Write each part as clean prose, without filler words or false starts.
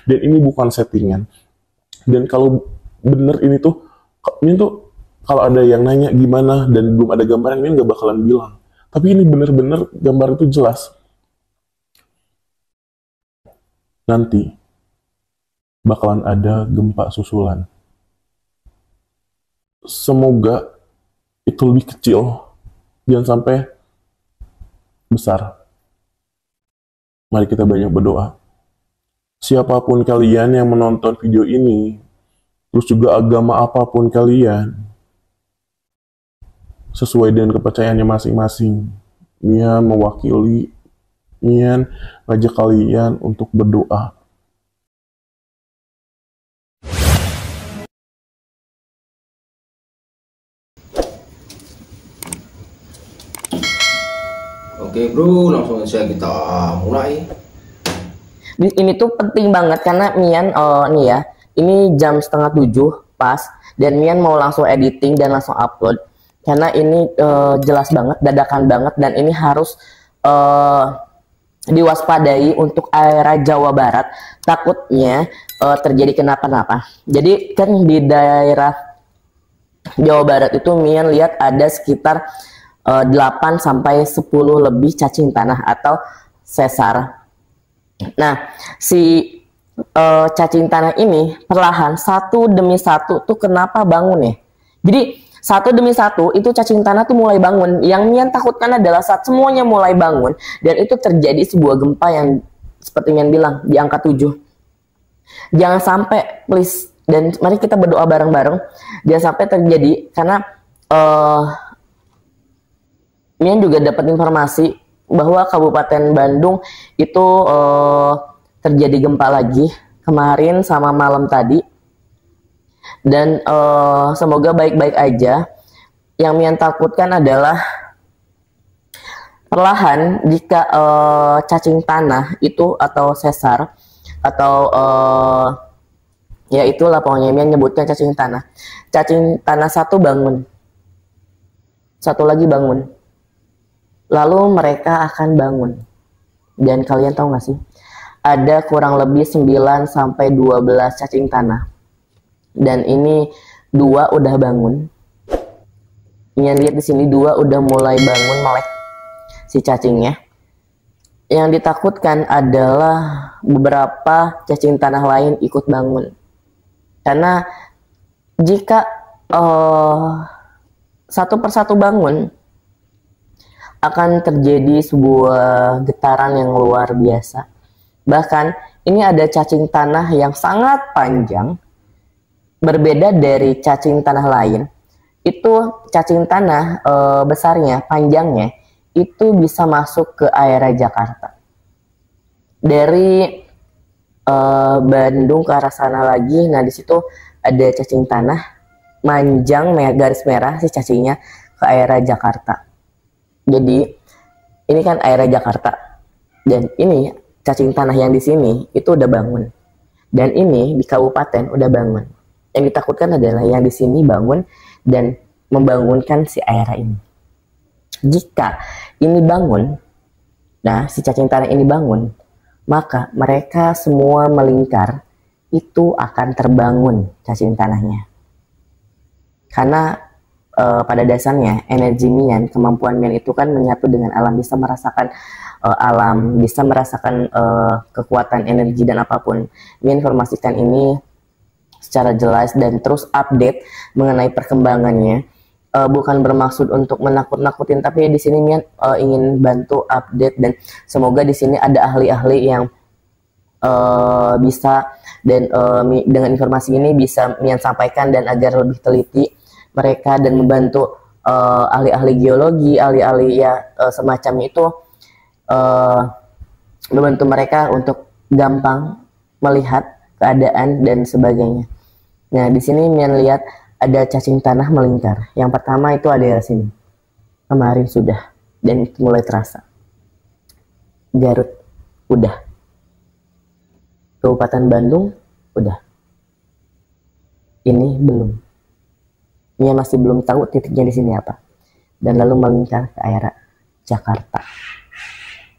Dan ini bukan settingan. Dan kalau bener ini tuh kalau ada yang nanya gimana dan belum ada gambaran, ini nggak bakalan bilang. Tapi ini bener-bener gambar itu jelas. Nanti bakalan ada gempa susulan. Semoga itu lebih kecil, jangan sampai besar. Mari kita banyak berdoa. Siapapun kalian yang menonton video ini, terus juga agama apapun kalian, sesuai dengan kepercayaannya masing-masing, Mian mewakili, Mian ngajak kalian untuk berdoa. Oke bro, langsung saja kita mulai. Ini tuh penting banget karena Mian nih ya, ini jam 6:30 pas, dan Mian mau langsung editing dan langsung upload karena ini jelas banget, dadakan banget, dan ini harus diwaspadai untuk area Jawa Barat, takutnya terjadi kenapa-napa. Jadi kan di daerah Jawa Barat itu Mian lihat ada sekitar 8 sampai 10 lebih cacing tanah atau sesar. Nah, si cacing tanah ini perlahan satu demi satu tuh kenapa bangun ya? Jadi satu demi satu itu cacing tanah tuh mulai bangun. Yang Mian takutkan adalah saat semuanya mulai bangun dan itu terjadi sebuah gempa yang seperti Mian bilang di angka 7. Jangan sampai, please, dan mari kita berdoa bareng-bareng jangan sampai terjadi, karena Mian juga dapat informasi bahwa Kabupaten Bandung itu terjadi gempa lagi kemarin sama malam tadi, dan semoga baik-baik aja. Yang Mian takutkan adalah perlahan jika cacing tanah itu atau sesar atau ya itulah pokoknya Mian nyebutnya cacing tanah satu bangun, satu lagi bangun, lalu mereka akan bangun. Dan kalian tahu gak sih, ada kurang lebih 9 sampai 12 cacing tanah. Dan ini 2 udah bangun. Yang lihat di sini 2 udah mulai bangun melek si cacingnya. Yang ditakutkan adalah beberapa cacing tanah lain ikut bangun. Karena jika satu persatu bangun, akan terjadi sebuah getaran yang luar biasa. Bahkan ini ada cacing tanah yang sangat panjang, berbeda dari cacing tanah lain. Itu cacing tanah besarnya, panjangnya, itu bisa masuk ke area Jakarta. Dari Bandung ke arah sana lagi, nah di situ ada cacing tanah, manjang garis merah si cacingnya ke area Jakarta. Jadi ini kan area Jakarta, dan ini cacing tanah yang di sini itu udah bangun, dan ini di kabupaten udah bangun. Yang ditakutkan adalah yang di sini bangun dan membangunkan si area ini. Jika ini bangun, nah si cacing tanah ini bangun, maka mereka semua melingkar, itu akan terbangun cacing tanahnya. Karena pada dasarnya energi Mian, kemampuan Mian itu kan menyatu dengan alam, bisa merasakan alam, bisa merasakan kekuatan energi dan apapun. Mian informasikan ini secara jelas dan terus update mengenai perkembangannya. Bukan bermaksud untuk menakut-nakutin, tapi di sini Mian ingin bantu update, dan semoga di sini ada ahli-ahli yang bisa, dan dengan informasi ini bisa Mian sampaikan dan agar lebih teliti mereka, dan membantu ahli-ahli geologi, ahli-ahli ya semacam itu, membantu mereka untuk gampang melihat keadaan dan sebagainya. Nah, di sini Mian lihat ada cacing tanah melingkar. Yang pertama itu ada di sini. Kemarin sudah, dan itu mulai terasa. Garut udah. Kabupaten Bandung udah. Ini belum. Dia masih belum tahu titiknya di sini apa, dan lalu melingkar ke area Jakarta.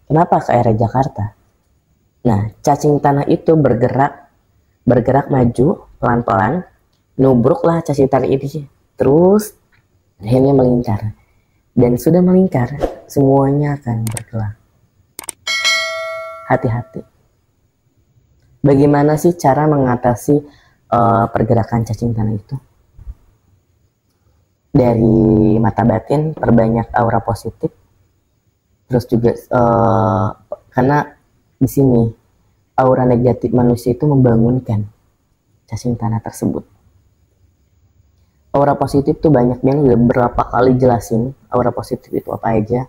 Kenapa ke area Jakarta? Nah, cacing tanah itu bergerak bergerak maju pelan-pelan, nubruklah cacing tanah ini, terus akhirnya melingkar. Dan sudah melingkar, semuanya akan bergerak. Hati-hati. Bagaimana sih cara mengatasi pergerakan cacing tanah itu? Dari mata batin, perbanyak aura positif. Terus juga karena di sini aura negatif manusia itu membangunkan cacing tanah tersebut. Aura positif tuh banyak yang udah berapa kali jelasin aura positif itu apa aja,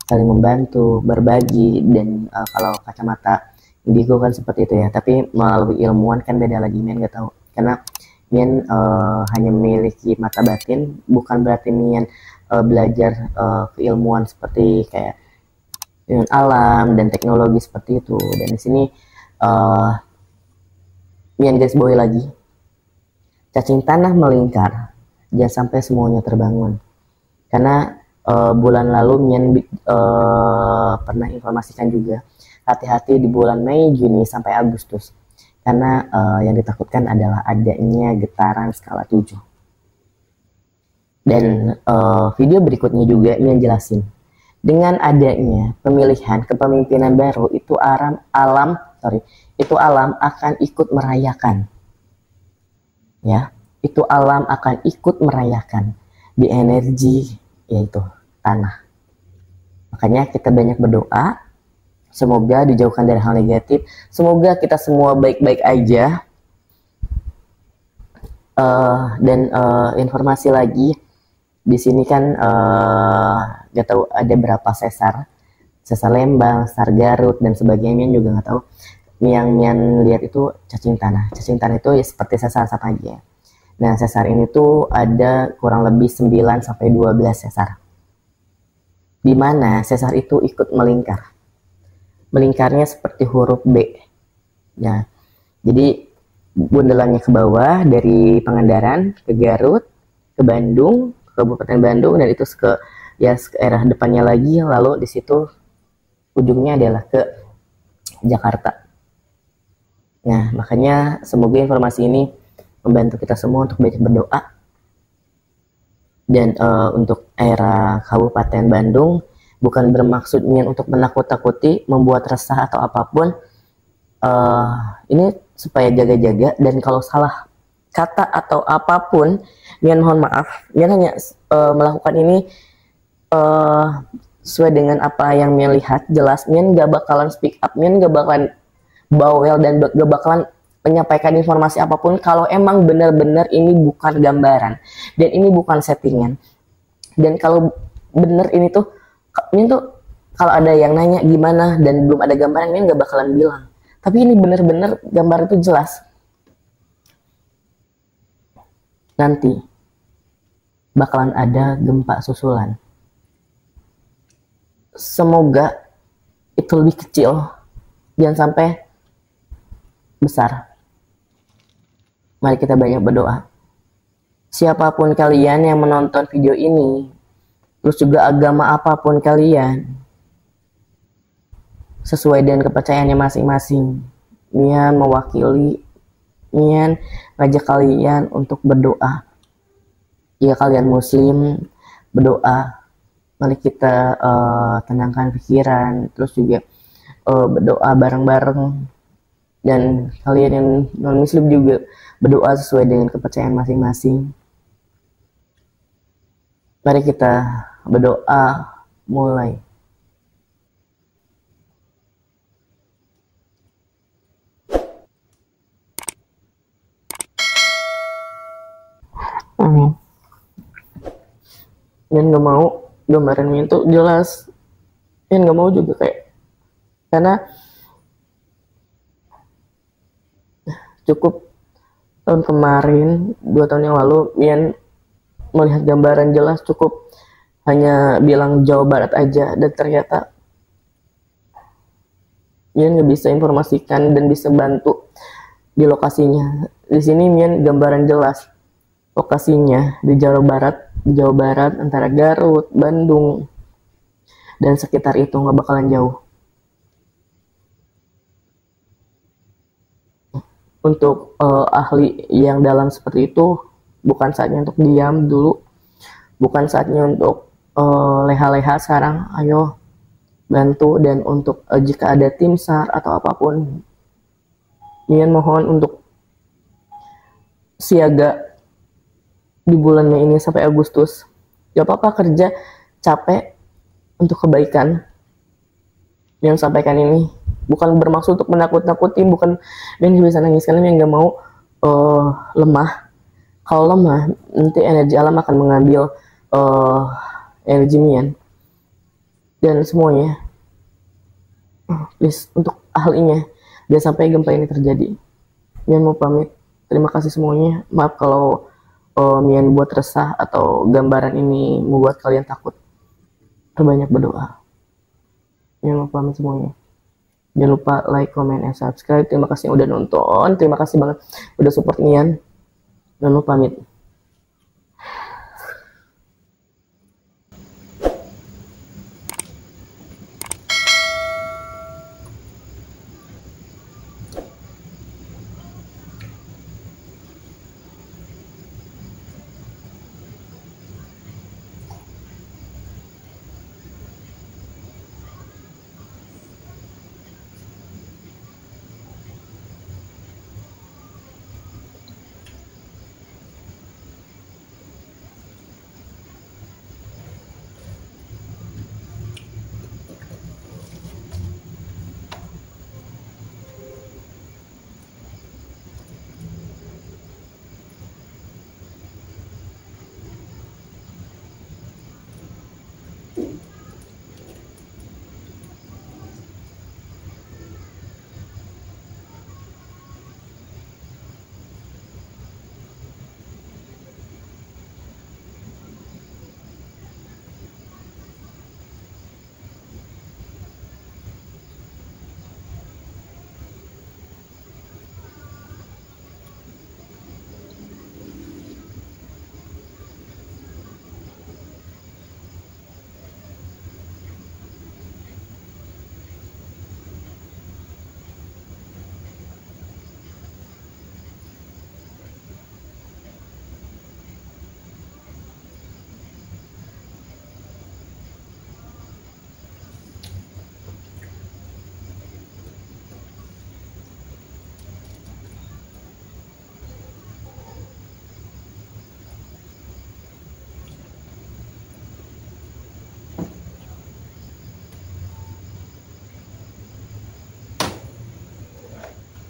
saling membantu, berbagi, dan kalau kacamata indigo kan seperti itu ya, tapi melalui ilmuwan kan beda lagi. Mian nggak tahu karena Mian hanya memiliki mata batin, bukan berarti Mian belajar keilmuan seperti kayak alam dan teknologi seperti itu. Dan di sini Mian guys boy lagi, cacing tanah melingkar, jangan sampai semuanya terbangun. Karena bulan lalu Mian pernah informasikan juga, hati-hati di bulan Mei, Juni sampai Agustus, karena yang ditakutkan adalah adanya getaran skala 7. Dan video berikutnya juga Mian jelasin, dengan adanya pemilihan kepemimpinan baru itu alam akan ikut merayakan, ya, itu alam akan ikut merayakan di energi yaitu tanah. Makanya kita banyak berdoa, semoga dijauhkan dari hal negatif, semoga kita semua baik-baik aja. Dan informasi lagi di sini kan gak tahu ada berapa sesar Lembang, sesar Garut dan sebagainya, juga nggak tahu. Yang Mian lihat itu cacing tanah itu ya seperti sesar sama aja. Nah, sesar ini tuh ada kurang lebih 9 sampai 12 sesar. Di mana sesar itu ikut melingkar. Melingkarnya seperti huruf B. Ya. Jadi bundelannya ke bawah dari Pangandaran ke Garut, ke Bandung, ke Kabupaten Bandung, dan itu ke arah depannya lagi, lalu di situ ujungnya adalah ke Jakarta. Nah, makanya semoga informasi ini membantu kita semua untuk banyak berdoa. Dan untuk era Kabupaten Bandung, bukan bermaksud Mian untuk menakut-takuti, membuat resah atau apapun. Ini supaya jaga-jaga, dan kalau salah kata atau apapun, Mian mohon maaf. Mian hanya melakukan ini sesuai dengan apa yang Mian lihat, jelas. Mian gak bakalan speak up, Mian gak bakalan bawel, dan gak bakalan menyampaikan informasi apapun kalau emang benar-benar ini bukan gambaran dan ini bukan settingan. Dan kalau bener ini tuh kalau ada yang nanya gimana dan belum ada gambaran, Mian gak bakalan bilang. Tapi ini bener-bener gambar itu jelas. Nanti bakalan ada gempa susulan. Semoga itu lebih kecil, jangan sampai besar. Mari kita banyak berdoa. Siapapun kalian yang menonton video ini, terus juga agama apapun kalian, sesuai dengan kepercayaannya masing-masing, Mian mewakili, Mian ngajak kalian untuk berdoa. Jika kalian muslim, berdoa. Mari kita tenangkan pikiran, terus juga berdoa bareng-bareng. Dan kalian yang non-muslim juga berdoa sesuai dengan kepercayaan masing-masing. Mari kita berdoa mulai. Amin. Mian gak mau gambaran Mian tuh jelas. Mian gak mau juga karena cukup tahun kemarin, 2 tahun yang lalu, Mian melihat gambaran jelas, cukup hanya bilang Jawa Barat aja, dan ternyata Mian nggak bisa informasikan dan bisa bantu di lokasinya. Di sini Mian gambaran jelas lokasinya di Jawa Barat antara Garut, Bandung, dan sekitar itu, nggak bakalan jauh. untuk ahli yang dalam seperti itu, bukan saatnya untuk diam dulu, bukan saatnya untuk leha-leha sekarang. Ayo bantu. Dan untuk jika ada tim SAR atau apapun, Mian mohon untuk siaga di bulan Mei ini sampai Agustus. Gak apa-apa kerja capek untuk kebaikan. Yang sampaikan ini bukan bermaksud untuk menakut-nakuti, bukan Mian bisa nangis karena Mian gak mau lemah. Kalau lemah, nanti energi alam akan mengambil energi Mian. Dan semuanya, please, untuk ahlinya, jangan sampai gempa ini terjadi. Mian mau pamit. Terima kasih semuanya. Maaf kalau Mian buat resah atau gambaran ini membuat kalian takut. Terbanyak berdoa. Mian mau pamit semuanya. Jangan lupa like, comment, and subscribe. Terima kasih yang udah nonton. Terima kasih banget udah support Mian. Mian mau pamit.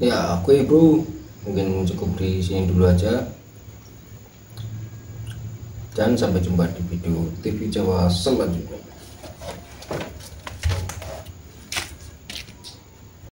Ya, oke bro, mungkin cukup di sini dulu aja, dan sampai jumpa di video TV Jawa selanjutnya.